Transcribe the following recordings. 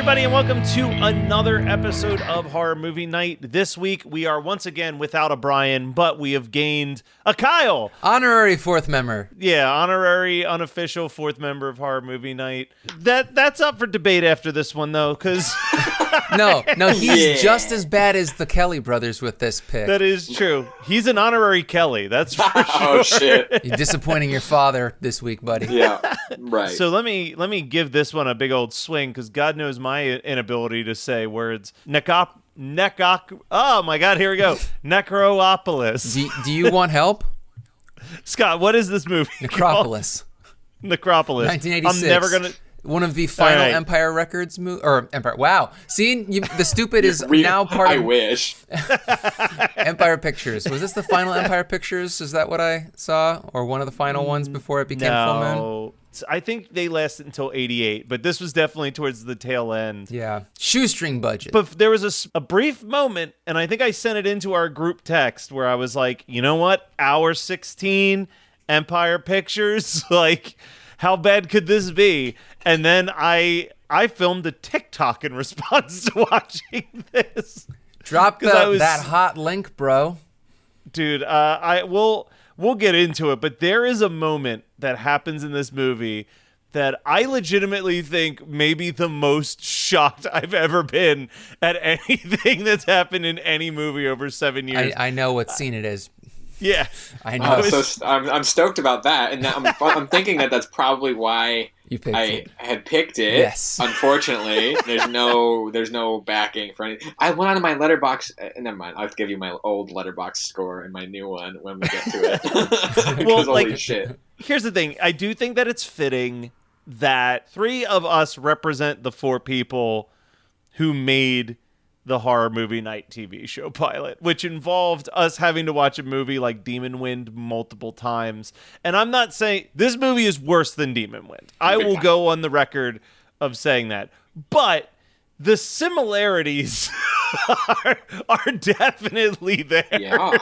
everybody, and welcome to another episode of Horror Movie Night. This week, we are once again without a Brian, but we have gained a Kyle. Honorary fourth member. Yeah, honorary, unofficial fourth member of Horror Movie Night. That's up for debate after this one, though, because... No, he's just as bad as the Kelly brothers with this pick. That is true. He's an honorary Kelly, that's for sure. Oh, shit. You're disappointing your father this week, buddy. Yeah, right. So let me give this one a big old swing, because God knows my inability to say words. Oh my God, here we go. Necropolis. Do you want help? Scott, what is this movie? Necropolis. Necropolis. 1986. I'm never gonna. One of the final right. Empire Records Empire. Wow. See, the stupid is now part of. I wish. Empire Pictures. Was this the final Empire Pictures? Is that what I saw, or one of the final ones before it became Full Moon? I think they lasted until 88, but this was definitely towards the tail end. Yeah. Shoestring budget. But there was a brief moment, and I think I sent it into our group text where I was like, you know what? Hour 16, Empire Pictures, like, how bad could this be? And then I filmed a TikTok in response to watching this. Drop that hot link, bro. Dude, we'll get into it, but there is a moment that happens in this movie that I legitimately think may be the most shocked I've ever been at anything that's happened in any movie over 7 years. I know what scene it is. Yeah, I know. I'm stoked about that, and I'm thinking that's probably why I had picked it. Yes. Unfortunately, there's no backing for anything. I went on my Letterbox. Never mind. I'll give you my old Letterbox score and my new one when we get to it. Well, holy shit. Here's the thing. I do think that it's fitting that three of us represent the four people who made the Horror Movie Night TV show pilot, which involved us having to watch a movie like Demon Wind multiple times. And I'm not saying this movie is worse than Demon Wind. I will go on the record of saying that. But the similarities are definitely there. Yeah.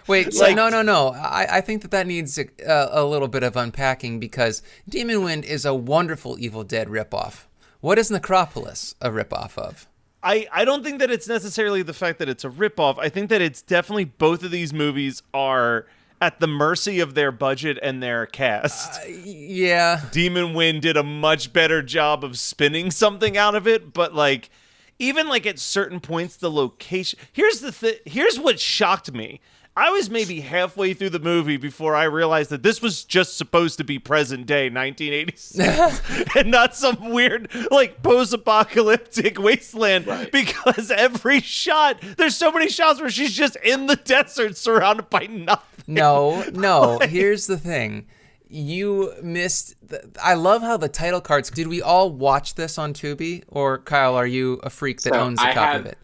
Wait, so no. I think that needs a little bit of unpacking, because Demon Wind is a wonderful Evil Dead ripoff. What is Necropolis a ripoff of? I don't think that it's necessarily the fact that it's a ripoff. I think that it's definitely both of these movies are at the mercy of their budget and their cast. Yeah. Demon Wind did a much better job of spinning something out of it, but like even like at certain points the location. Here's what shocked me. I was maybe halfway through the movie before I realized that this was just supposed to be present day 1986 and not some weird like post-apocalyptic wasteland, right. Because every shot, there's so many shots where she's just in the desert surrounded by nothing. No. Here's the thing. You missed... I love how the title cards... Did we all watch this on Tubi? Or, Kyle, are you a freak that owns a copy of it?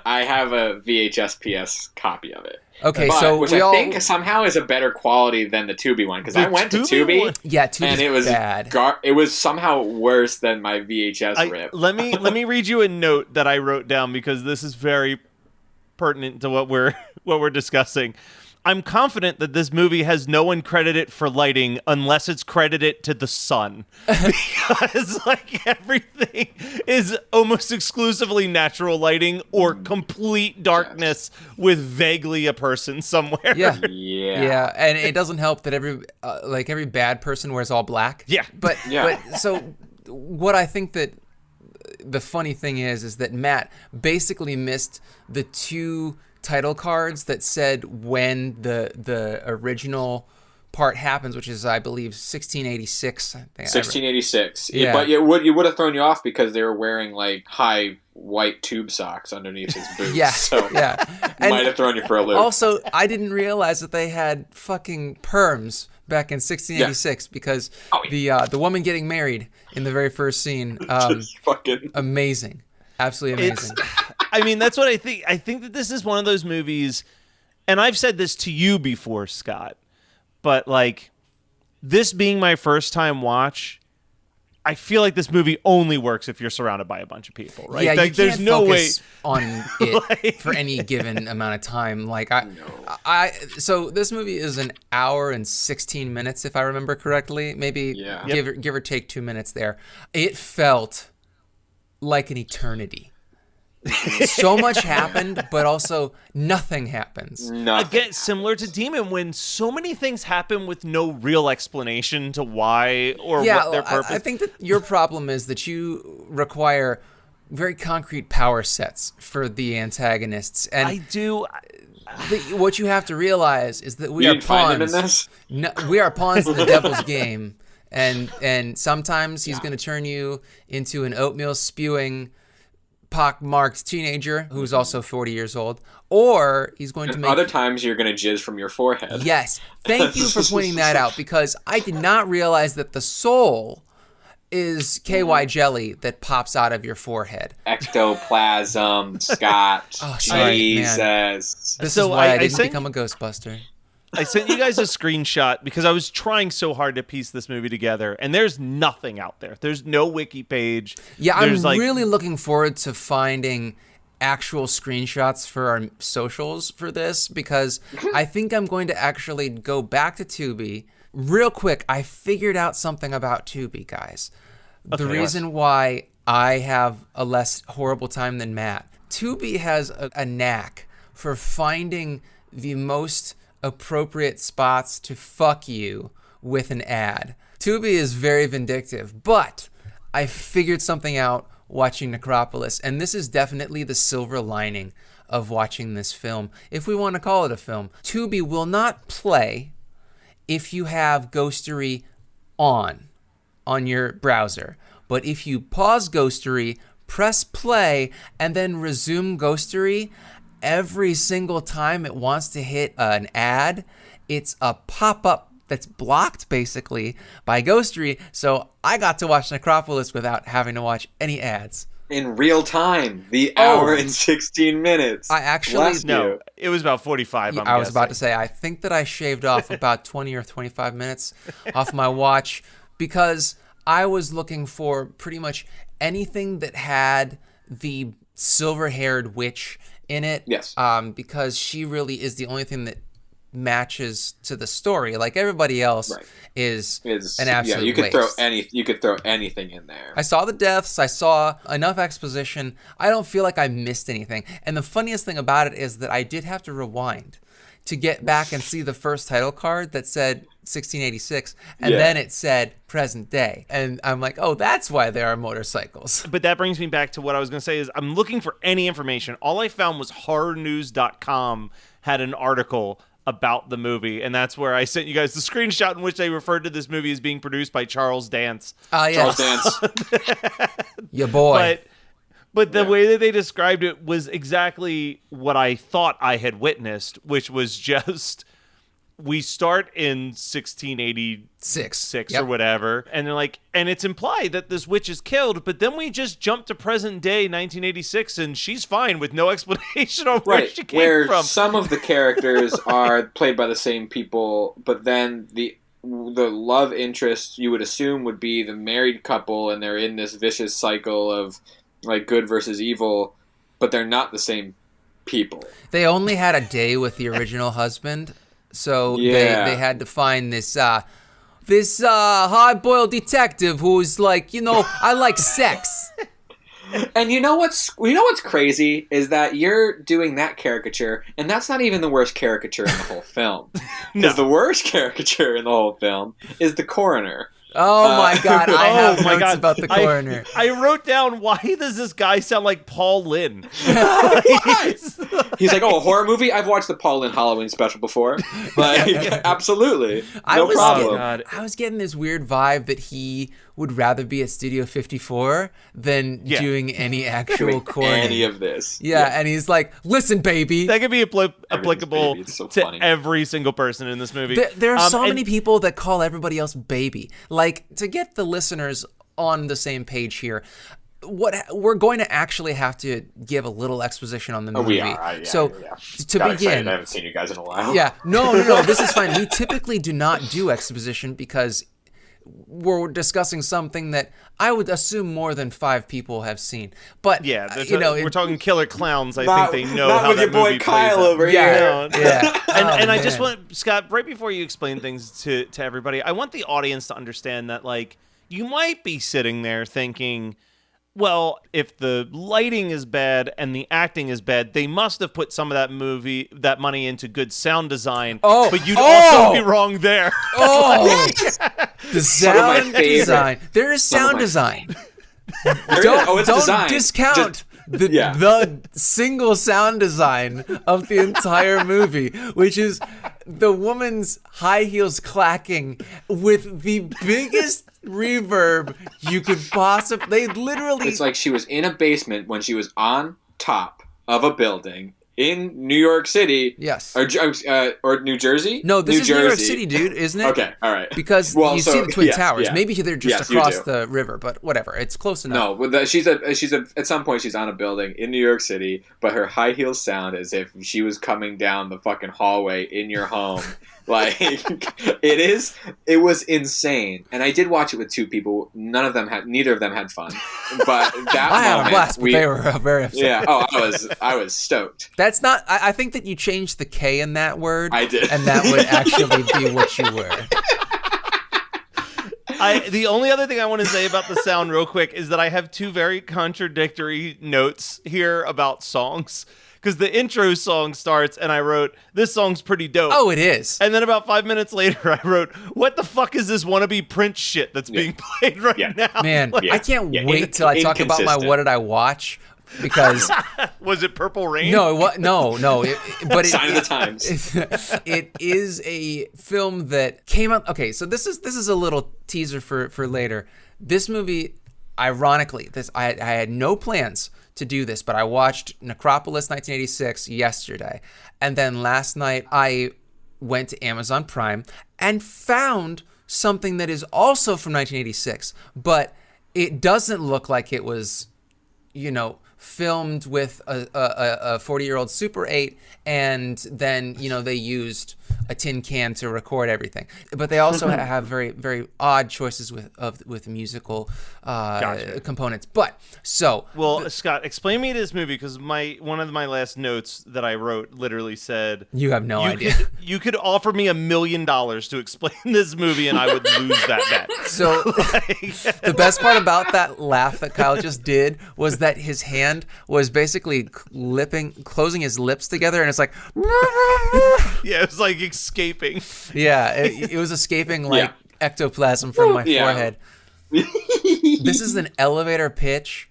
I have a VHS PS copy of it. Okay, which I think somehow is a better quality than the Tubi one, because I went to Tubi, Tubi's and it was bad. It was somehow worse than my VHS rip. Let me read you a note that I wrote down, because this is very pertinent to what we're discussing. I'm confident that this movie has no one credited for lighting unless it's credited to the sun. Because like everything is almost exclusively natural lighting or complete darkness with vaguely a person somewhere. Yeah. And it doesn't help that every bad person wears all black. Yeah. But so what I think that the funny thing is that Matt basically missed the two title cards that said when the original part happens, which is, I believe, 1686. 1686. Yeah. But you would have thrown you off because they were wearing like high white tube socks underneath his boots. Yeah. So yeah. Might have thrown you for a loop. Also, I didn't realize that they had fucking perms back in 1686 because the woman getting married in the very first scene, just fucking amazing. Absolutely amazing. I mean, that's what I think. I think that this is one of those movies, and I've said this to you before, Scott, but like this being my first time watch, I feel like this movie only works if you're surrounded by a bunch of people, right? Yeah, like, you there's can't no focus way on it for any given amount of time. Like so this movie is an hour and 16 minutes, if I remember correctly. Maybe give or take 2 minutes there. It felt like an eternity. So much happened, but also nothing happens. Again, similar to Demon, when so many things happen with no real explanation to why or what their purpose. I think that your problem is that you require very concrete power sets for the antagonists, and I do. What you have to realize is that we You are didn't find him in pawns. this? No, we are pawns in the devil's game, and sometimes he's going to turn you into an oatmeal spewing, pock-marked teenager who's also 40 years old, or he's going to make... Other times you're going to jizz from your forehead. Yes. Thank you for pointing that out, because I did not realize that the soul is KY jelly that pops out of your forehead. Ectoplasm, Scott. Oh, sorry, Jesus. man. This So is why I I didn't think- become a Ghostbuster. I sent you guys a screenshot because I was trying so hard to piece this movie together, and there's nothing out there. There's no wiki page. Yeah, I'm There's really looking forward to finding actual screenshots for our socials for this, because I think I'm going to actually go back to Tubi. Real quick, I figured out something about Tubi, guys. The reason why I have a less horrible time than Matt. Tubi has a knack for finding the most appropriate spots to fuck you with an ad. Tubi is very vindictive, but I figured something out watching Necropolis, and this is definitely the silver lining of watching this film, if we want to call it a film. Tubi will not play if you have Ghostery on your browser, but if you pause Ghostery, press play, and then resume Ghostery, every single time it wants to hit an ad, it's a pop-up that's blocked basically by Ghostery. So I got to watch Necropolis without having to watch any ads. In real time, the hour and 16 minutes. I actually Bless No, you. it was about 45. I was about to say, I think that I shaved off about 20 or 25 minutes off my watch, because I was looking for pretty much anything that had the silver-haired witch in it. Yes. Because she really is the only thing that matches to the story. Like, everybody else is an absolute you could waste. you could throw anything in there. I saw the deaths. I saw enough exposition. I don't feel like I missed anything. And the funniest thing about it is that I did have to rewind to get back and see the first title card that said 1686, and then it said present day. And I'm like, oh, that's why there are motorcycles. But that brings me back to what I was going to say is I'm looking for any information. All I found was horrornews.com had an article about the movie, and that's where I sent you guys the screenshot in which they referred to this movie as being produced by Charles Dance. Yes. Charles Dance. Your boy. But the way that they described it was exactly what I thought I had witnessed, which was just we start in 1686 or whatever, and they're like, and it's implied that this witch is killed, but then we just jump to present day 1986, and she's fine with no explanation on where she came from. Some of the characters are played by the same people, but then the love interest you would assume would be the married couple, and they're in this vicious cycle of like good versus evil, but they're not the same people. They only had a day with the original husband, so they had to find this hard-boiled detective who's like, I like sex. And you know what's crazy is that you're doing that caricature, and that's not even the worst caricature in the whole film. Because the worst caricature in the whole film is the coroner. Oh my God! I have notes about the coroner. I wrote down, why does this guy sound like Paul Lynn? He's like, a horror movie? I've watched the Paul Lynn Halloween special before. Like, absolutely, no problem. I was getting this weird vibe that he would rather be at Studio 54 than doing any actual coroner. Any of this. Yeah, and he's like, listen, baby. That could be applicable to every single person in this movie. There are so many people that call everybody else baby. Like, to get the listeners on the same page here, we're going to actually have to give a little exposition on the movie. We are. To begin, excited. I haven't seen you guys in a while. Yeah, no, this is fine. We typically do not do exposition because we're discussing something that I would assume more than 5 people have seen. But we're talking killer clowns. I think they know how with that your boy movie Kyle plays over here. Yeah. And I just want, Scott, right before you explain things to everybody, I want the audience to understand that, like, you might be sitting there thinking, Well, if the lighting is bad and the acting is bad, they must have put some of that money into good sound design. Oh, but you'd also be wrong there. Oh, the sound favorite. design. There is sound design. It's Don't design. discount the single sound design of the entire movie, which is the woman's high heels clacking with the biggest reverb you could possibly. They literally. It's like she was in a basement when she was on top of a building in New York City. Yes. Or New Jersey? No, this is New York City, dude, isn't it? Okay, all right. Because you see the Twin Towers. Yeah. Maybe they're just Yes, you across do. the river, but whatever. It's close enough. No, but at some point she's on a building in New York City, but her high heels sound as if she was coming down the fucking hallway in your home. Like it was insane. And I did watch it with two people. Neither of them had fun. But that I had moment, a blast, but they were very upset. Yeah. Oh, I was stoked. That's not. I think that you changed the K in that word. I did. And that would actually be what you were. The only other thing I want to say about the sound real quick is that I have two very contradictory notes here about songs. Because the intro song starts and I wrote, this song's pretty dope. Oh, it is. And then about 5 minutes later, I wrote, what the fuck is this wannabe Prince shit that's being played right now? Man, I can't wait till I talk about my inconsistent. What Did I Watch? Because Was it Purple Rain? no, but Sign of the times. It is a film that came out. Okay, so this is a little teaser for later. This movie, ironically, I had no plans to do this, but I watched Necropolis 1986 yesterday, and then last night I went to Amazon Prime and found something that is also from 1986, but it doesn't look like it was, filmed with a 40-year-old Super 8, and then they used a tin can to record everything. But they also have very, very odd choices with musical components. But Scott, explain me this movie, because one of my last notes that I wrote literally said, you have no idea. You could offer me $1 million to explain this movie, and I would lose that bet. So the best part about that laugh that Kyle just did was that his hand was basically closing his lips together, and it's like, yeah, it was like escaping. Yeah, it was escaping like ectoplasm from my forehead. This is an elevator pitch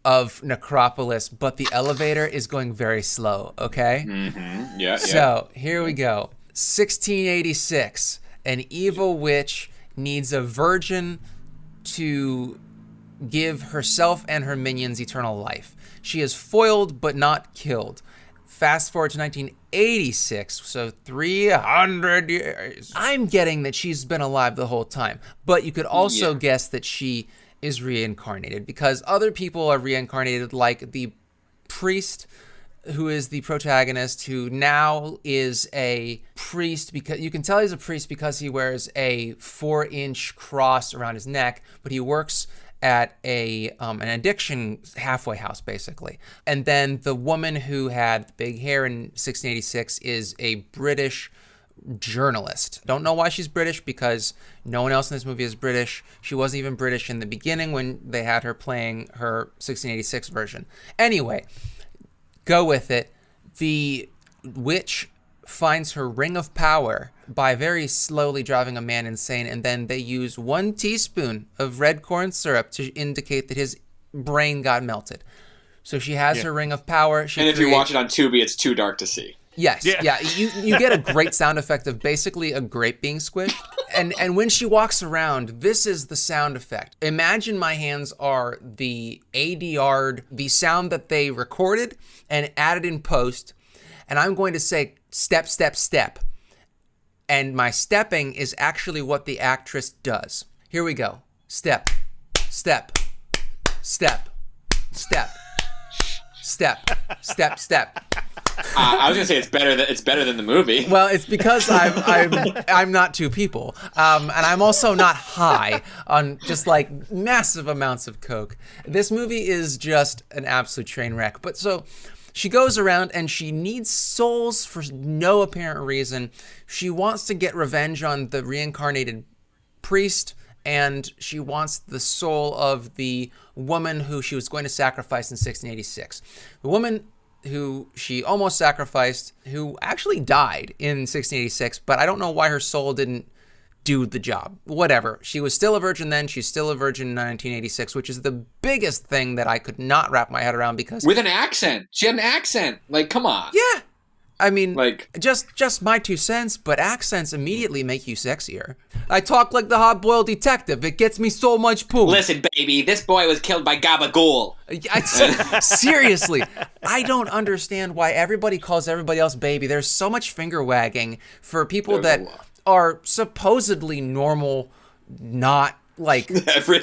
of Necropolis, but the elevator is going very slow, okay? Mm-hmm. Yeah. So here we go. 1686, an evil witch needs a virgin to give herself and her minions eternal life. She is foiled but not killed. Fast forward to 1986, so 300 years. I'm getting that she's been alive the whole time, but you could also guess that she is reincarnated, because other people are reincarnated, like the priest who is the protagonist, who now is a priest, because you can tell he's a priest because he wears a 4-inch cross around his neck, but he works at an addiction halfway house, basically. And then the woman who had big hair in 1686 is a British journalist. Don't know why she's British, because no one else in this movie is British. She wasn't even British in the beginning when they had her playing her 1686 version. Anyway, go with it. The witch finds her ring of power by very slowly driving a man insane, and then they use 1 teaspoon of red corn syrup to indicate that his brain got melted. So she has her ring of power. And if you watch it on Tubi, it's too dark to see. Yes, yeah. You get a great sound effect of basically a grape being squished. And when she walks around, this is the sound effect. Imagine my hands are the ADR, the sound that they recorded and added in post, and I'm going to say step, step, step. And my stepping is actually what the actress does. Here we go. Step, step, step, step, step, step, step. I was gonna say it's better than the movie. Well, it's because I'm not two people, and I'm also not high on just like massive amounts of coke. This movie is just an absolute train wreck. But so she goes around and she needs souls for no apparent reason. She wants to get revenge on the reincarnated priest and she wants the soul of the woman who she was going to sacrifice in 1686. The woman who she almost sacrificed, who actually died in 1686, but I don't know why her soul didn't do the job. Whatever. She was still a virgin then. She's still a virgin in 1986, which is the biggest thing that I could not wrap my head around because... With an accent. She had an accent. Like, come on. Yeah. I mean, like, just my 2 cents, but accents immediately make you sexier. I talk like the hard-boiled detective. It gets me so much poop. Listen, baby, this boy was killed by Gabagool. Seriously, I don't understand why everybody calls everybody else baby. There's so much finger wagging for people that are supposedly normal, not like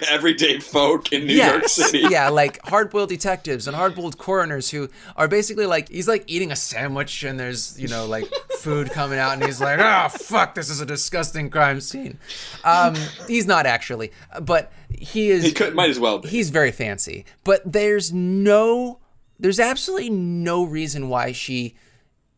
everyday folk in New York City. Yeah, like hard-boiled detectives and hard-boiled coroners who are basically like, he's like eating a sandwich and there's, like food coming out and he's like, oh, fuck, this is a disgusting crime scene. He's not actually, but he is. Might as well be. He's very fancy, but there's absolutely no reason why she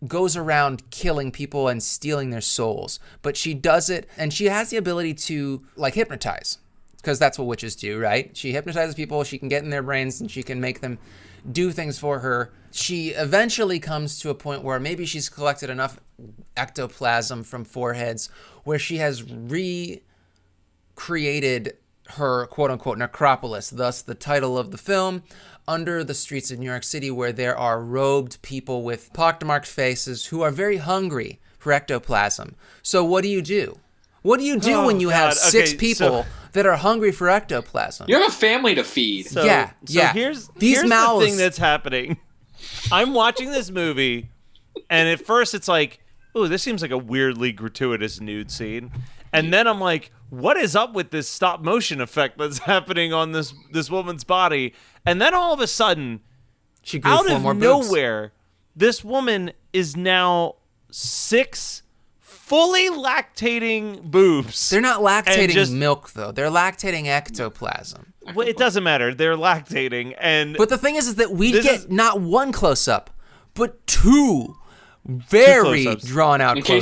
goes around killing people and stealing their souls, but she does it, and she has the ability to like hypnotize, because that's what witches do, right? She hypnotizes people, she can get in their brains and she can make them do things for her. She eventually comes to a point where maybe she's collected enough ectoplasm from foreheads where she has recreated her quote-unquote necropolis, thus the title of the film, under the streets of New York City, where there are robed people with pockmarked faces who are very hungry for ectoplasm. So what do you do? What do you do when you have 6 people that are hungry for ectoplasm? You have a family to feed. So here's mouths. the thing that's happening. I'm watching this movie, and at first it's like, ooh, this seems like a weirdly gratuitous nude scene. And then I'm like, what is up with this stop motion effect that's happening on this woman's body? And then all of a sudden, she grew out 4 of more boobs. nowhere, this woman is now 6 fully lactating boobs. They're not lactating milk, though. They're lactating ectoplasm. Well, it doesn't matter. They're lactating. But the thing is that we get not 1 close-up, but 2 very drawn out close-ups. In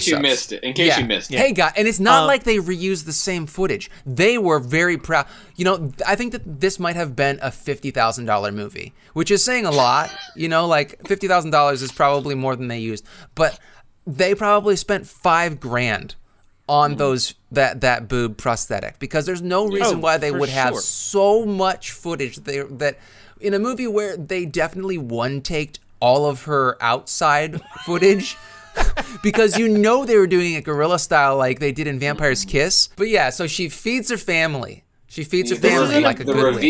case you missed it. Hey, guys, and it's not like they reused the same footage. They were very proud. I think that this might have been a $50,000 movie, which is saying a lot. Like $50,000 is probably more than they used, but they probably spent $5,000 on that boob prosthetic, because there's no reason why they would have so much footage that in a movie where they definitely one-taked all of her outside footage because they were doing it guerrilla style like they did in Vampire's Kiss. But yeah, so she feeds her family. She feeds her family like a good witch.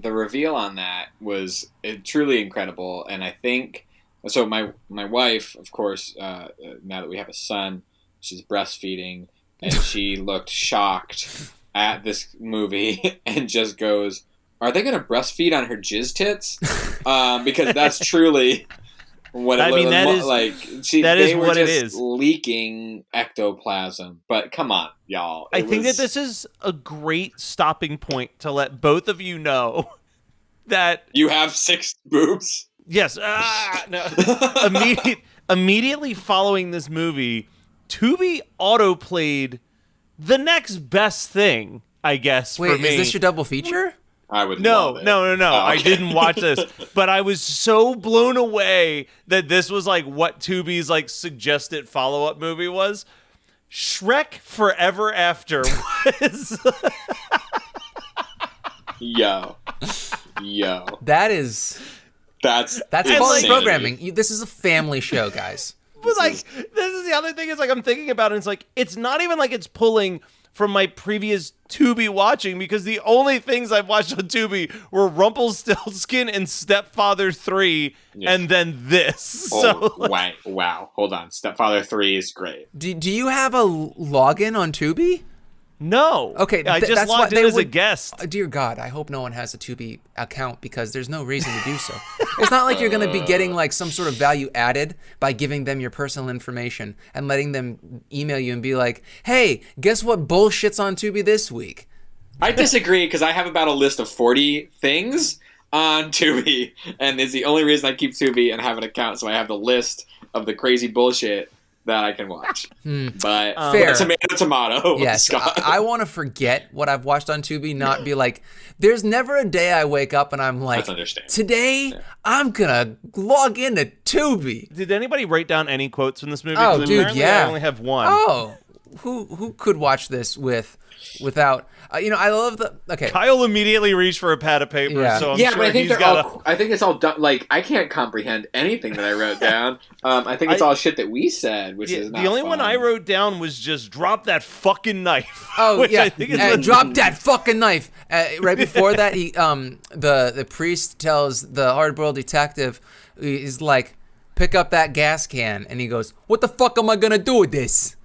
The reveal on that was truly incredible, and I think so. My wife, of course, now that we have a son, she's breastfeeding, and she looked shocked at this movie and just goes, are they going to breastfeed on her jizz tits? Because that's truly what it was. That is what it is. Leaking ectoplasm. But come on, y'all. I think that this is a great stopping point to let both of you know that you have 6 boobs. Yes. No. Immediately following this movie, Tubi autoplayed the next best thing, I guess. Wait, for me. Is this your double feature? I would No. Oh, okay. I didn't watch this, but I was so blown away that this was like what Tubi's like suggested follow-up movie was. Shrek Forever After was. Yo. That's quality programming. This is a family show, guys. But this is the other thing is like I'm thinking about it. And it's like it's not even like it's pulling from my previous Tubi watching, because the only things I've watched on Tubi were Rumpelstiltskin and Stepfather 3, and then this. Wow. Hold on. Stepfather 3 is great. Do you have a login on Tubi? No. Okay, I just logged in as a guest. Dear God, I hope no one has a Tubi account, because there's no reason to do so. It's not like you're going to be getting like some sort of value added by giving them your personal information and letting them email you and be like, hey, guess what bullshit's on Tubi this week? I disagree, because I have about a list of 40 things on Tubi, and it's the only reason I keep Tubi and have an account, so I have the list of the crazy bullshit that I can watch. But Fair. tomato. Yes, Scott. I want to forget what I've watched on Tubi, not be like, there's never a day I wake up and I'm like, That's understandable. today I'm gonna log into Tubi. Did anybody write down any quotes from this movie? Oh, 'Cause dude, apparently yeah. I only have one. Oh, who could watch this without? I love the. Okay, Kyle immediately reached for a pad of paper, Yeah. so I'm Yeah, sure but I think he's they're got all. I think it's all done. Like I can't comprehend anything that I wrote down. I think it's all shit that we said, which is not the only fun. one I wrote down was just drop that fucking knife. Oh which yeah, I think is drop that fucking knife. Right before that, he the priest tells the hard-boiled detective, he's like, pick up that gas can, and he goes, what the fuck am I gonna do with this?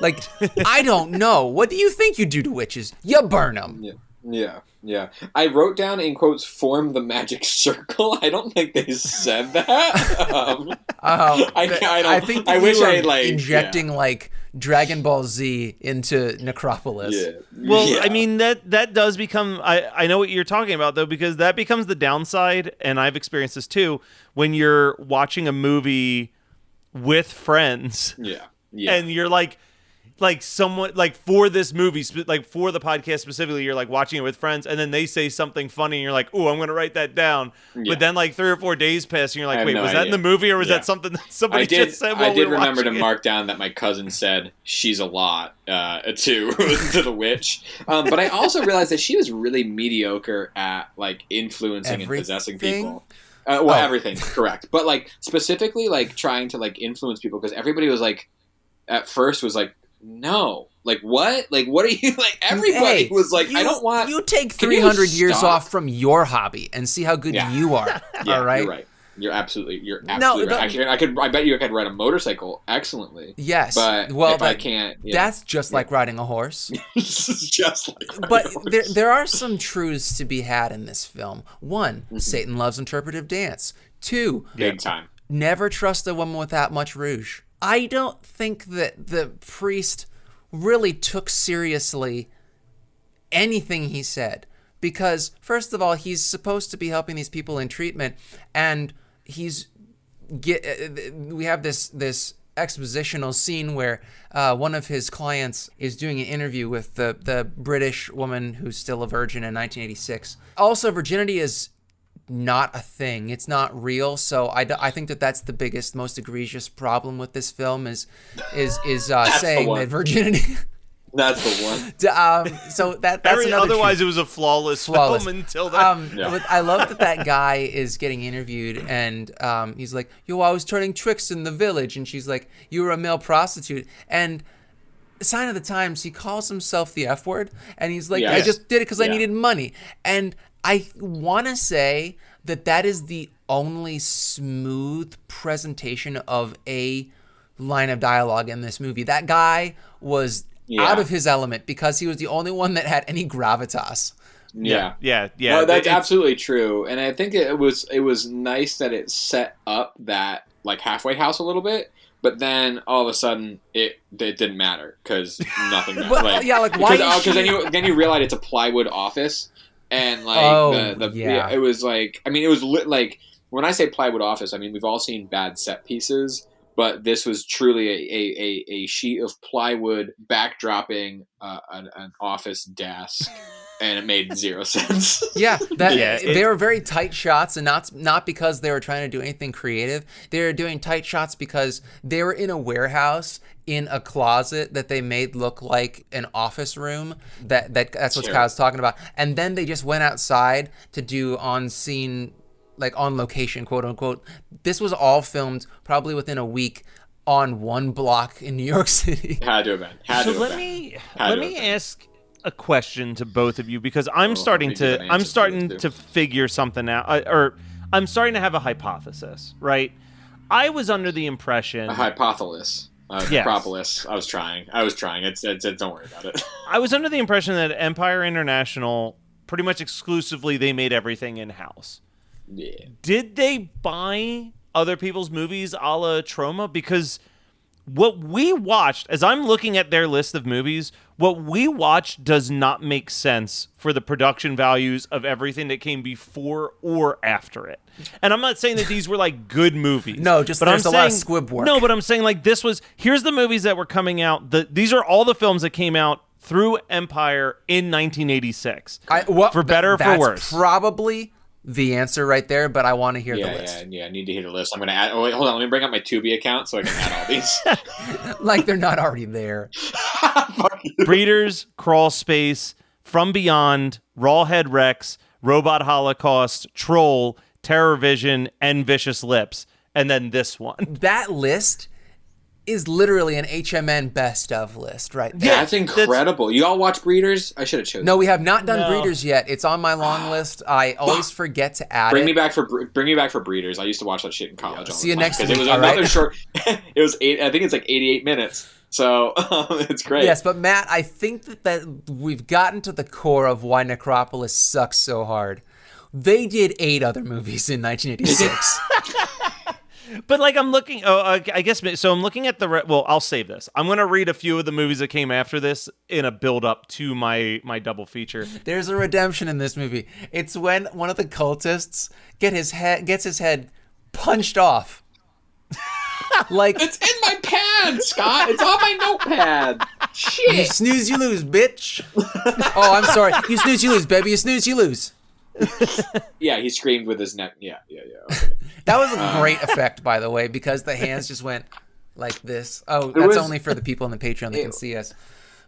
Like, I don't know. What do you think you do to witches? You burn them. Yeah. I wrote down in quotes, "form the magic circle." I don't think they said that. I think I wish I had injecting like Dragon Ball Z into Necropolis. Yeah. Well, Yeah. I mean that does become. I know what you're talking about though, because that becomes the downside, and I've experienced this too. When you're watching a movie with friends, Yeah. and you're like someone like for this movie, like for the podcast specifically, you're like watching it with friends, and then they say something funny, and you're like, "Ooh, I'm gonna write that down." Yeah. But then like 3 or 4 days pass, and you're like, I have "Wait, no was that in the idea. movie, or was Yeah. that something that somebody I did. just said?" I While did we were remember to watching it? mark down that my cousin said she's a lot to the witch. But I also realized that she was really mediocre at like influencing and possessing Everything? people. Everything, correct. But like specifically, like trying to like influence people because everybody was like, at first was like, no, like what? Like what are you like? Everybody Hey, was like, I don't want. You take Can you 300 years stop? off from your hobby and see how good Yeah. you are. Yeah, all right. You're right. You're absolutely No, right. Actually, I bet you I could ride a motorcycle excellently. Yes. But well, if I can't, that's just like riding a horse. just like. But there are some truths to be had in this film. One, Satan loves interpretive dance. Two, big time. never trust a woman with that much rouge. I don't think that the priest really took seriously anything he said. Because, first of all, he's supposed to be helping these people in treatment, and we have this expositional scene where one of his clients is doing an interview with the British woman who's still a virgin in 1986. Also, virginity is not a thing. It's not real. So I think that's the biggest, most egregious problem with this film is saying that virginity. That's the one. So that's another otherwise truth. it was a flawless film until that. But I love that guy is getting interviewed, and he's like, "Yo, I was turning tricks in the village," and she's like, "You were a male prostitute," and sign of the times, he calls himself the F word, and he's like, "I just did it because I needed money," and I want to say that is the only smooth presentation of a line of dialogue in this movie. That guy was out of his element because he was the only one that had any gravitas. Yeah. No, that's absolutely true, and I think it was nice that it set up that like halfway house a little bit, but then all of a sudden it didn't matter because nothing mattered. Why? Because then you realize it's a plywood office, and like it was like it was like when I say plywood office, I mean we've all seen bad set pieces. But this was truly a sheet of plywood backdropping an office desk, and it made zero sense. They were very tight shots, and not because they were trying to do anything creative. They were doing tight shots because they were in a warehouse in a closet that they made look like an office room. That's what Kyle's talking about. And then they just went outside to do on-scene, like on location, quote unquote. This was all filmed probably within a week on one block in New York City. Had to have been. Let me ask a question to both of you because I'm starting to figure something out, or I'm starting to have a hypothesis. Right? I was under the impression a hypothesis. Necropolis. I was trying. It's don't worry about it. I was under the impression that Empire International pretty much exclusively they made everything in house. Yeah. Did they buy other people's movies a la Troma? Because what we watched, as I'm looking at their list of movies, what we watched does not make sense for the production values of everything that came before or after it. And I'm not saying that these were like good movies. No, just but there's I'm a lot of saying, squib work. No, but I'm saying like here's the movies that were coming out. These are all the films that came out through Empire in 1986. For better or for worse. That's probably the answer right there, but I want to hear the list. Yeah, I need to hear the list. I'm going to add... Oh, wait, hold on. Let me bring up my Tubi account so I can add all these. Like they're not already there. Fuck you. Breeders, Crawl Space, From Beyond, Rawhead Rex, Robot Holocaust, Troll, Terror Vision, and Vicious Lips. And then this one. That list is literally an HMN best of list right there. Yeah, that's incredible. You all watch Breeders? I should have chosen. No, we have not done Breeders yet. It's on my long list. I always forget to add Bring it. me back for Breeders. I used to watch that shit in college. See you next week. It was another short. It was I think it's like 88 minutes. So it's great. Yes, but Matt, I think that we've gotten to the core of why Necropolis sucks so hard. They did 8 other movies in 1986. But like I'm looking, I guess, so I'm looking at well, I'll save this. I'm going to read a few of the movies that came after this in a build up to my double feature. There's a redemption in this movie. It's when one of the cultists gets his head punched off. Like it's in my pad, Scott. It's on my notepad. Shit. You snooze, you lose, bitch. Oh, I'm sorry. You snooze, you lose, baby. You snooze, you lose. Yeah, he screamed with his neck. Yeah. Okay. That was a great effect, by the way, because the hands just went like this. Oh, that's only for the people on the Patreon that can see us.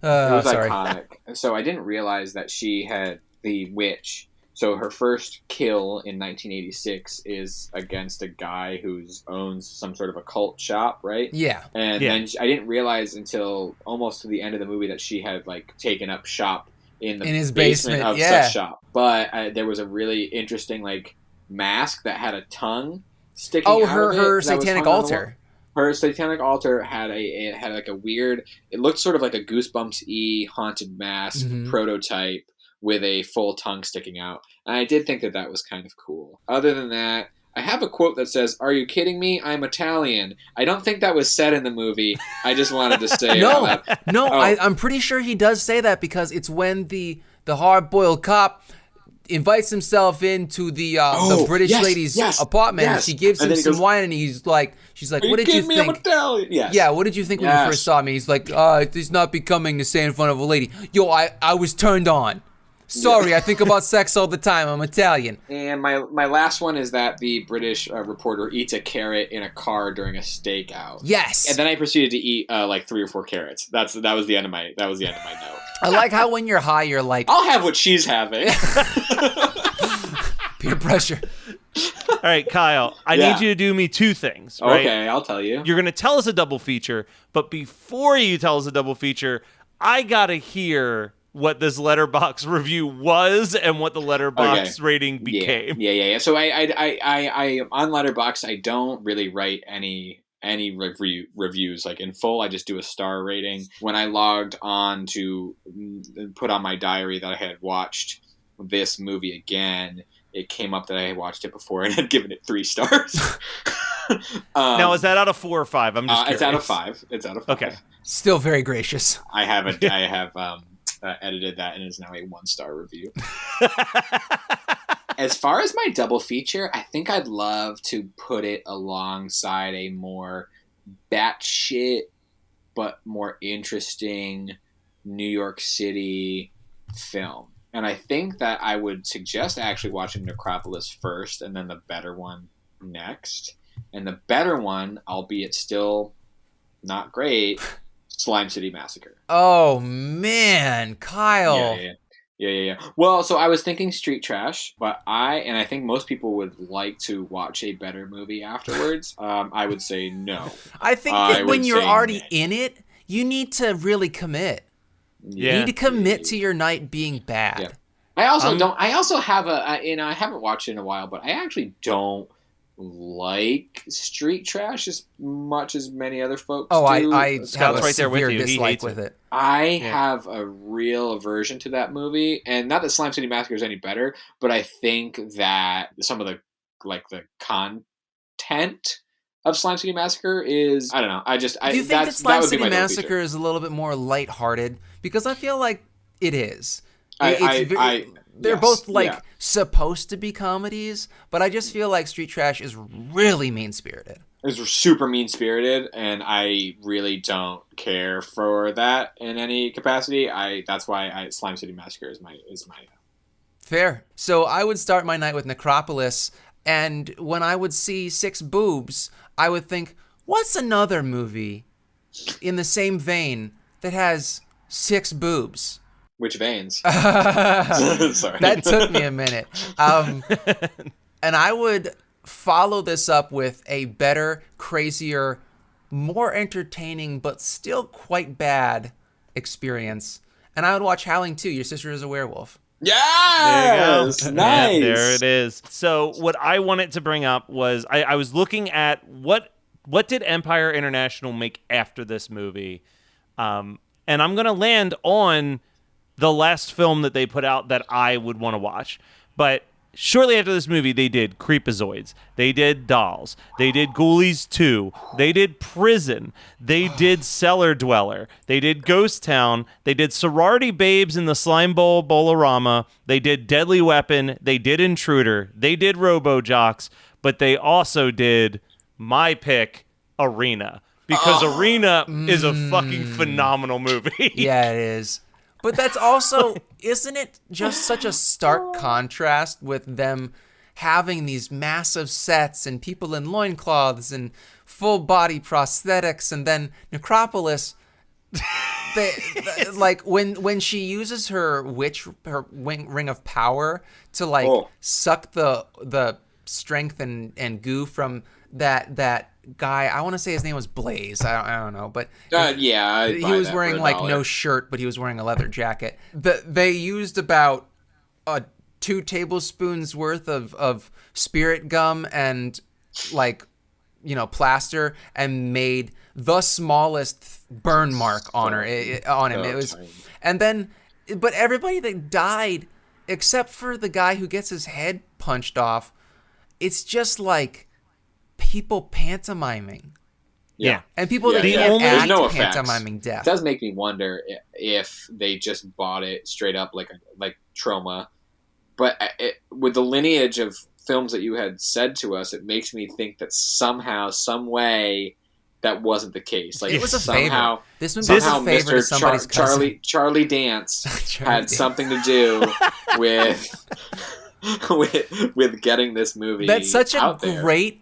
It was sorry. iconic. So I didn't realize that she had the witch. So her first kill in 1986 is against a guy who owns some sort of a cult shop, right? Yeah. And then I didn't realize until almost to the end of the movie that she had like taken up shop in his basement of such shop. But there was a really interesting like mask that had a tongue sticking out of it. Her satanic altar. Her satanic altar had like a weird. It looked sort of like a Goosebumps-y haunted mask prototype with a full tongue sticking out. And I did think that was kind of cool. Other than that, I have a quote that says, "Are you kidding me? I'm Italian." I don't think that was said in the movie. I just wanted to say that. No, I'm pretty sure he does say that because it's when the hard-boiled cop invites himself into the British lady's apartment. And she gives him some wine, and she's like, "What did you think?" Yes. Yeah, what did you think when you first saw me? He's like, "It's not becoming to say in front of a lady." Yo, I was turned on. Sorry, I think about sex all the time. I'm Italian. And my last one is that the British reporter eats a carrot in a car during a stakeout. Yes. And then I proceeded to eat like 3 or 4 carrots. That was the end of my note. I like how when you're high, you're like, I'll have what she's having. Peer pressure. All right, Kyle, I need you to do me 2 things. Right? Okay, I'll tell you. You're going to tell us a double feature, but before you tell us a double feature, I got to hear what this Letterboxd review was and what the Letterboxd rating became. Yeah. So I on Letterboxd, I don't really write any reviews like in full. I just do a star rating. When I logged on to put on my diary that I had watched this movie again, it came up that I had watched it before and had given it 3 stars. Now, is that out of 4 or 5? I'm just curious. It's out of 5. It's out of 5. Okay. Still very gracious. I have edited that and it's now a 1-star review. As far as my double feature, I think I'd love to put it alongside a more batshit but more interesting New York City film. And I think that I would suggest actually watching Necropolis first and then the better one next. And the better one, albeit still not great, Slime City Massacre. Oh, man. Kyle. Yeah. Well, so I was thinking Street Trash, but I think most people would like to watch a better movie afterwards. I would say no. I think that when you're already in it, you need to really commit. Yeah. You need to commit to your night being bad. Yeah. I also have I haven't watched it in a while, but I actually don't like Street Trash as much as many other folks do. I have a right there with severe you. He dislike hates with it. I have a real aversion to that movie, and not that Slime City Massacre is any better, but I think that some of the content of Slime City Massacre is, I don't know. Do you think that Slime City Massacre is a little bit more lighthearted? Because I feel like it is. They're both supposed to be comedies, but I just feel like Street Trash is really mean-spirited. It's super mean-spirited, and I really don't care for that in any capacity. That's why Slime City Massacre is my. Fair. So I would start my night with Necropolis, and when I would see 6 boobs, I would think, what's another movie in the same vein that has 6 boobs? Which veins? Sorry. That took me a minute. And I would follow this up with a better, crazier, more entertaining, but still quite bad experience. And I would watch Howling 2, Your Sister is a Werewolf. Yes! There you go. Nice! Yeah, there it is. So what I wanted to bring up was I was looking at what did Empire International make after this movie? And I'm going to land on the last film that they put out that I would want to watch. But shortly after this movie, they did Creepazoids. They did Dolls. They did Ghoulies 2. They did Prison. They did Cellar Dweller. They did Ghost Town. They did Sorority Babes in the Slime Bowl Bolorama. They did Deadly Weapon. They did Intruder. They did Robo-Jocks. But they also did my pick, Arena. Because Arena is a fucking phenomenal movie. Yeah, it is. But that's also, isn't it just such a stark contrast with them having these massive sets and people in loincloths and full body prosthetics, and then Necropolis, like when she uses her ring of power to suck the strength and goo from that guy, I want to say his name was Blaze. I don't know, but he was wearing no shirt, but he was wearing a leather jacket. They used about 2 tablespoons worth of spirit gum and plaster, and made the smallest burn mark on him. It was, and then, but everybody that died, except for the guy who gets his head punched off, it's just like people pantomiming. Yeah. And people that can't act pantomiming death. It does make me wonder if they just bought it straight up like Trauma. But with the lineage of films that you had said to us, it makes me think that somehow, some way, that wasn't the case. Like, it was a somehow, favor. This was a favor to somebody's cousin. Charlie Dance had something to do with getting this movie. That's such a great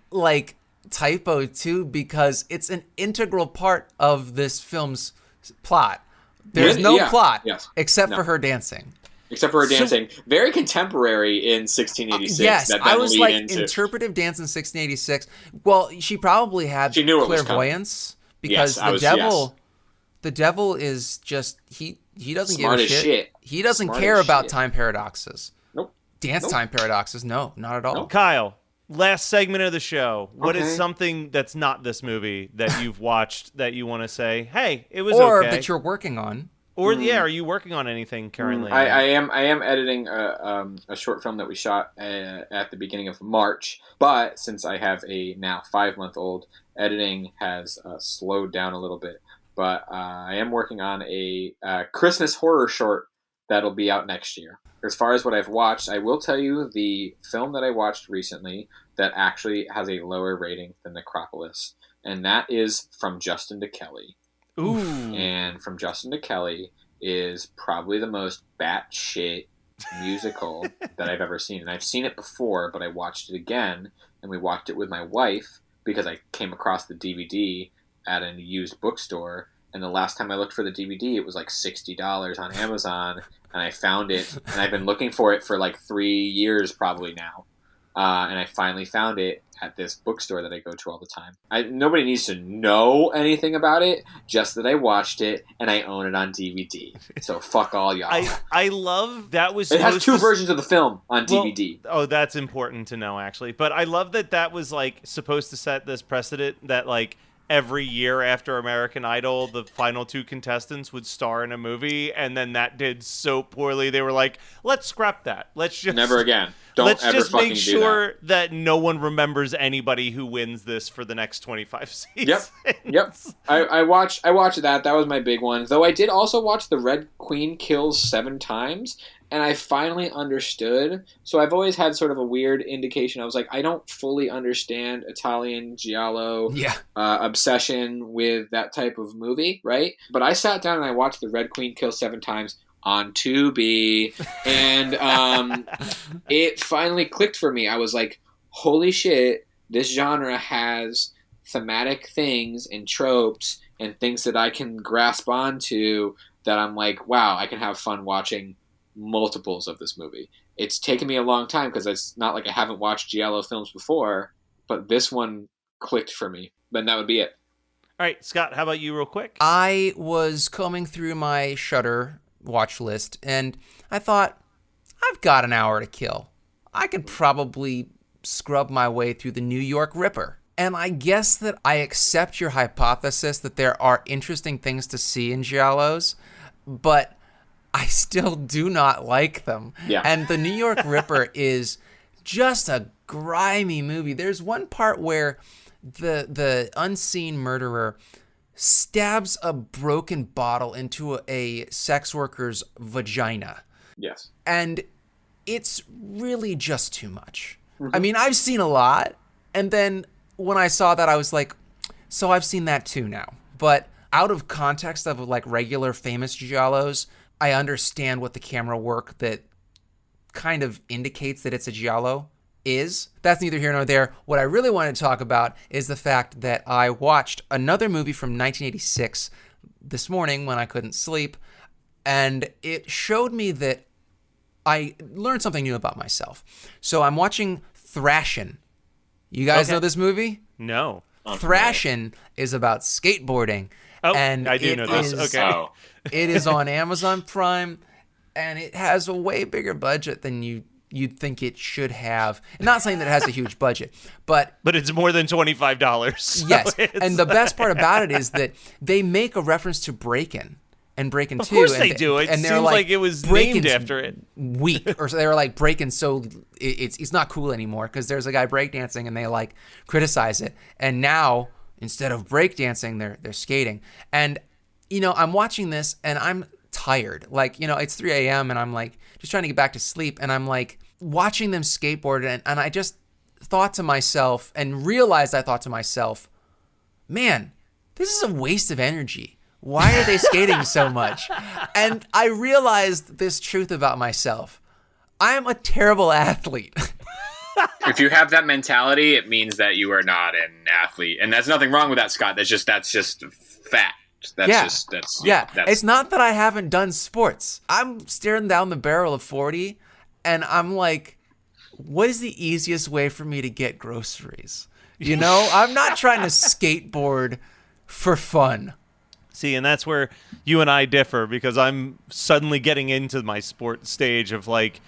typo too, because it's an integral part of this film's plot. There's no plot except for her dancing. Except for her dancing. Very contemporary in 1686. Yes, that I was into interpretive dance in 1686. Well, she probably had clairvoyance, because the devil is just he doesn't smart give a shit. He doesn't care about time paradoxes. Nope. Time paradoxes. No, not at all. Nope. Kyle, last segment of the show. What is something that's not this movie that you've watched that you want to say, hey, it was okay? Or that you're working on. Or are you working on anything currently? I am editing a short film that we shot at the beginning of March. But since I have a now 5-month-old, editing has slowed down a little bit. But I am working on a Christmas horror short that'll be out next year. As far as what I've watched, I will tell you the film that I watched recently that actually has a lower rating than Necropolis, and that is From Justin to Kelly. Ooh. And From Justin to Kelly is probably the most batshit musical that I've ever seen. And I've seen it before, but I watched it again, and we watched it with my wife because I came across the DVD at a used bookstore. And the last time I looked for the DVD, it was like $60 on Amazon, and I found it. And I've been looking for it for 3 years probably now. And I finally found it at this bookstore that I go to all the time. Nobody needs to know anything about it, just that I watched it and I own it on DVD. So fuck all y'all. I love that was. It has 2 versions of the film on DVD. Oh, that's important to know, actually. But I love that was supposed to set this precedent that every year after American Idol, the final 2 contestants would star in a movie, and then that did so poorly they were like, let's scrap that. Let's just never again. Don't let's ever just fucking make do sure that no one remembers anybody who wins this for the next 25 seasons. Yep. I watched that. That was my big one. Though I did also watch The Red Queen Kills 7 times, and I finally understood. So I've always had sort of a weird indication. I was like, I don't fully understand Italian giallo obsession with that type of movie, right? But I sat down and I watched The Red Queen Kills 7 times on Tubi, and it finally clicked for me. I was like, holy shit, this genre has thematic things and tropes and things that I can grasp onto that I'm like, wow, I can have fun watching multiples of this movie. It's taken me a long time because it's not like I haven't watched giallo films before, but this one clicked for me. Then that would be it. All right, Scott, how about you real quick? I was combing through my Shudder watch list, and I thought, I've got an hour to kill. I could probably scrub my way through the New York Ripper. And I guess that I accept your hypothesis that there are interesting things to see in giallos, but I still do not like them. Yeah. And the New York Ripper is just a grimy movie. There's one part where the unseen murderer stabs a broken bottle into a sex worker's vagina. Yes. And it's really just too much. Mm-hmm. I mean, I've seen a lot, and then when I saw that, I was like, so I've seen that too now. But out of context of like regular famous giallos, I understand what the camera work that kind of indicates that it's a giallo is. That's neither here nor there. What I really want to talk about is the fact that I watched another movie from 1986 this morning when I couldn't sleep, and it showed me that I learned something new about myself. So I'm watching Thrashin'. You guys know this movie? No. Thrashin' is about skateboarding. Oh, and I do know this. Okay. It is on Amazon Prime, and it has a way bigger budget than you'd think it should have. I'm not saying that it has a huge budget, but it's more than $25. So yes, and the best part about it is that they make a reference to Breakin' and Breakin' 2. Of course they do. It and seems like it was named after it. Weak, or so they were like Breakin', so it's not cool anymore because there's a guy breakdancing and they like criticize it. And now instead of breakdancing, they're skating. And I'm watching this and I'm tired. Like, it's 3 a.m. and I'm like just trying to get back to sleep, and I'm like watching them skateboard, and I just thought to myself and realized I thought to myself, man, this is a waste of energy. Why are they skating so much? And I realized this truth about myself. I'm a terrible athlete. If you have that mentality, it means that you are not an athlete. And there's nothing wrong with that, Scott. That's just fact. It's not that I haven't done sports. I'm staring down the barrel of 40, and I'm like, what is the easiest way for me to get groceries? I'm not trying to skateboard for fun. See, and that's where you and I differ, because I'm suddenly getting into my sports stage of like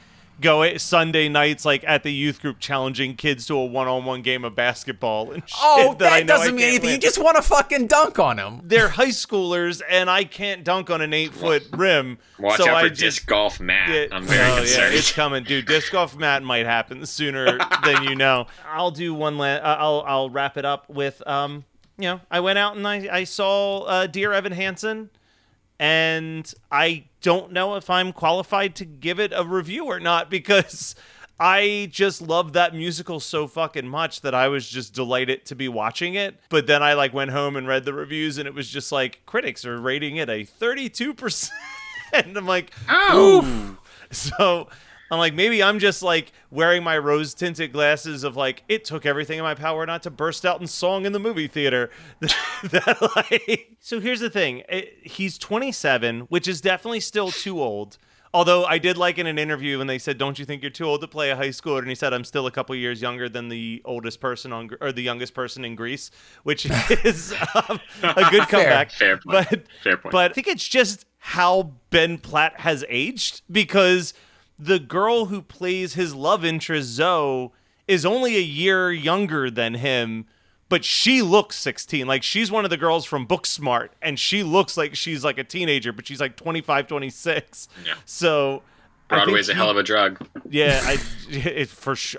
Sunday nights, like at the youth group, challenging kids to a one-on-one game of basketball and shit. Oh, that I know doesn't mean anything. Win. You just want to fucking dunk on them. They're high schoolers, and I can't dunk on an 8-foot rim. Watch out for disc golf, Matt. I'm very concerned. Yeah, it's coming, dude. Disc golf, Matt, might happen sooner than you know. I'll do one last. I'll wrap it up with I went out and I saw Dear Evan Hansen. And I don't know if I'm qualified to give it a review or not, because I just love that musical so fucking much that I was just delighted to be watching it. But then I went home and read the reviews, and it was just like, critics are rating it a 32%. And I'm like, ooh. So I'm like, maybe I'm just wearing my rose-tinted glasses of it took everything in my power not to burst out in song in the movie theater. So here's the thing. He's 27, which is definitely still too old. Although I did in an interview when they said, don't you think you're too old to play a high schooler? And he said, I'm still a couple years younger than the oldest person or the youngest person in Greece, which is a good comeback. Fair point. But I think it's just how Ben Platt has aged, because the girl who plays his love interest, Zoe, is only a year younger than him, but she looks 16. She's one of the girls from Booksmart, and she looks like she's a teenager, but she's 25, 26. Yeah. So Broadway's a hell of a drug. Yeah,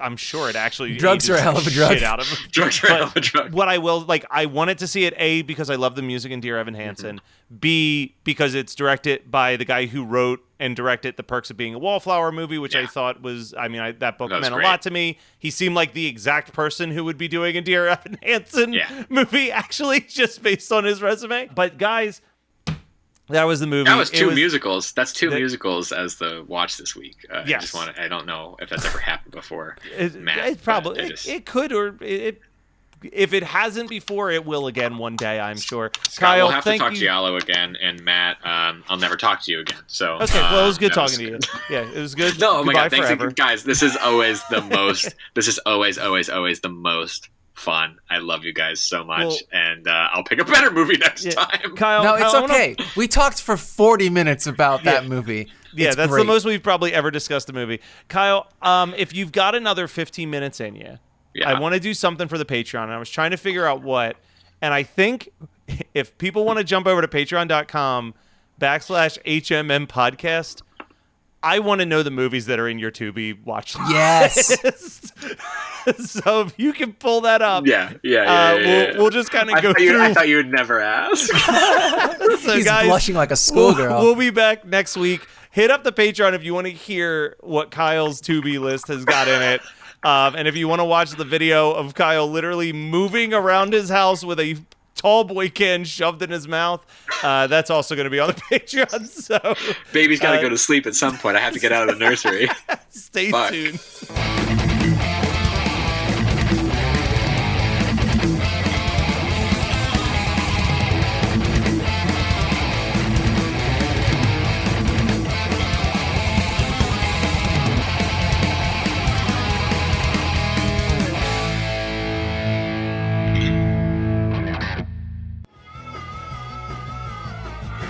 I'm sure it actually drugs are a hell of a drug. Shit out of him. Drugs are a hell of a drug. What I will I wanted to see it A, because I love the music in Dear Evan Hansen. B, because it's directed by the guy who wrote and directed The Perks of Being a Wallflower movie, which I thought was, that book meant a lot to me. He seemed like the exact person who would be doing a Dear Evan Hansen movie, actually, just based on his resume. But guys, that was the movie. That was two musicals. That's two musicals as the watch this week. Yes. I don't know if that's ever happened before. Matt, it could, or if it hasn't before, it will again one day, I'm sure. Scott, Kyle, we'll have to talk Giallo again, and Matt, I'll never talk to you again. So okay, well, it was good talking to you. Yeah, it was good. No, oh my God, thanks, guys. This is always the most. This is always the most fun. I love you guys so much, and I'll pick a better movie next time. Kyle, no, it's okay. We talked for 40 minutes about that movie. Yeah, that's great. The most we've probably ever discussed the movie. Kyle, if you've got another 15 minutes in you, I want to do something for the Patreon, and I was trying to figure out what, and I think if people want to jump over to patreon.com/HMM podcast, I want to know the movies that are in your Tubi watch list. Yes. So if you can pull that up, we'll just kind of go through. I thought you would never ask. So he's guys, blushing like a schoolgirl. We'll be back next week. Hit up the Patreon if you want to hear what Kyle's Tubi list has got in it. And if you want to watch the video of Kyle literally moving around his house with a tall boy can shoved in his mouth, that's also going to be on the Patreon. So baby's got to go to sleep at some point. I have to get out of the nursery. Stay tuned.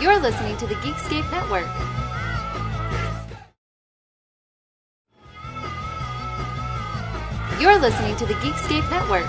You're listening to the Geekscape Network. You're listening to the Geekscape Network.